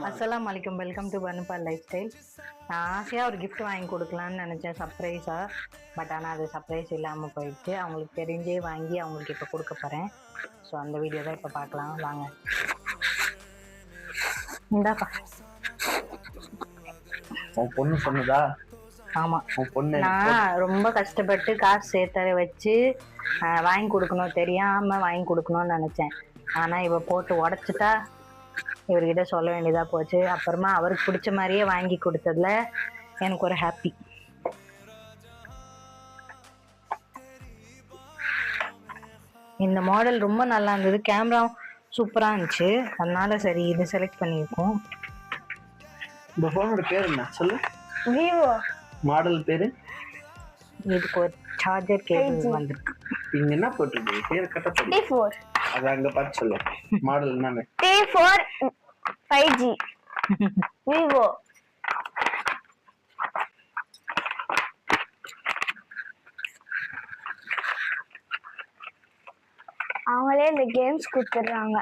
அஸ்ஸலாமு அலைக்கும். Welcome to Banubal lifestyle. நான் ஆசையாக ஒரு கிஃப்ட் வாங்கி கொடுக்கலான்னு நினச்சேன், சர்ப்ரைஸாக. பட் ஆனால் அது சர்ப்ரைஸ் இல்லாமல் போயிடுச்சு. அவங்களுக்கு தெரிஞ்சே வாங்கி அவங்களுக்கு இப்போ கொடுக்க போகிறேன். ஸோ அந்த வீடியோ தான் இப்போ பார்க்கலாம் வாங்க. இந்தாப்பா உன் பொண்ணு சொன்னதா? ஆமாம், பொண்ணு நான் ரொம்ப கஷ்டப்பட்டு காசு சேர்த்த வச்சு வாங்கி கொடுக்கணும், தெரியாமல் வாங்கி கொடுக்கணும்னு நினச்சேன். ஆனால் இவ போட்டு உடச்சிட்டா. இவர்கிட்ட சொல்ல வேண்டியதாக போச்சு. அப்புறமா அவருக்கு பிடிச்ச மாதிரியே வாங்கி கொடுத்ததுல எனக்கு ஒரு ஹாப்பி. இந்த மாடல் ரொம்ப நல்லா இருந்தது, கேமரா சூப்பராக இருந்துச்சு. அதனால சரி இது செலக்ட் பண்ணியிருக்கோம். இந்த ஃபோனோட பேர் என்ன சொல்லு? விவோ. மாடல் பேரு? இதுக்கு ஒரு சார்ஜர் கேபிள் வந்திருக்கு. இங்க என்ன போட்டுருக்கு? பேர் கரெக்டா சொல்லு. T4. அத அங்க பார்த்து சொல்லு. மாடல் என்னன்னு? T4 5G Vivo. அவங்களே இந்த கேம்ஸ் கொடுத்துடுறாங்க.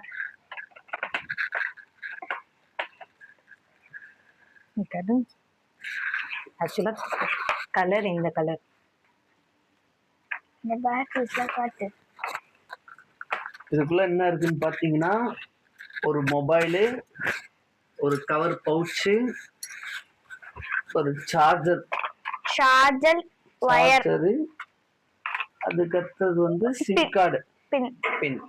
ஆக்சுவலா கலர் இந்த கலர். இந்த பேட்டரிஸ்ல காட்டு. இதுக்குள்ள என்ன இருக்குன்னு பாத்தீங்கன்னா, ஒரு மொபைலு, ஒரு கவர் பவுச்சு, ஒரு சார்ஜர் வயர், அதுக்கு அடுத்தது வந்து சிம் கார்டு பின்.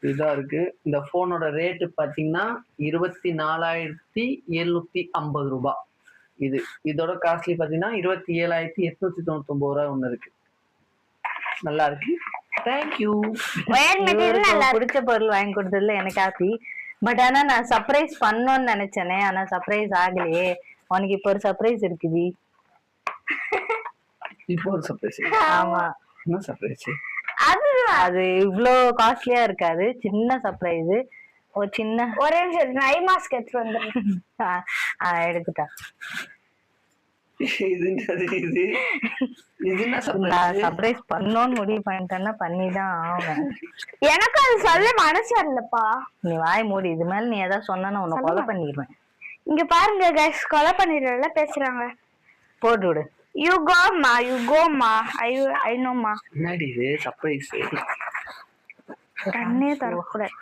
இதா இருக்கு. இந்த போனோட ரேட்டு பாத்தீங்கன்னா 24,750 ரூபாய். இதோட காஸ்ட்லி பாத்தீங்கன்னா 27,899 ரூபாய் ஒண்ணு இருக்கு. நல்லா இருக்கு. தேங்க்யூ. பிடிச்ச பொருள் வாங்கி கொடுத்ததுல எனக்கு ஹாப்பி. பட் ஆனா நான் சர்ப்ரைஸ் பண்ணணும்னு நினைச்சேனே, ஆனா சர்ப்ரைஸ் ஆகலையே. உனக்கு இப்போ ஒரு சர்ப்ரைஸ் இருக்குது. இப்போ ஒரு சர்ப்ரைஸ்? ஆமா. என்ன சர்ப்ரைஸ்? அது இவ்ளோ காஸ்ட்லியா இருக்காது, சின்ன சர்ப்ரைஸ். ஒரு சின்ன ஒரு நிமிஷம் ஐ மாஸ்க் எடுத்து வந்துடுறேன். எடுத்துட்டா. சர்ப்ரைஸ் பண்ணணும்னு முடிவு பண்ணிட்டேன்னா பண்ணிதான் ஆகும். எனக்கு அது சொல்ல மனசு வரலப்பா. நீ வாய் மூடி. இது மேல நீ ஏதாவது சொன்னா உன்னை கொலை பண்ணிடுவேன். இங்க பாருங்க கைஸ், கொலை பண்ணிடுறல பேசுறாங்க. போட்டு விடு. You go ma. I know ma. என்னடி இது சர்ப்ரைஸ்? கண்ணே தரக்கூடாது.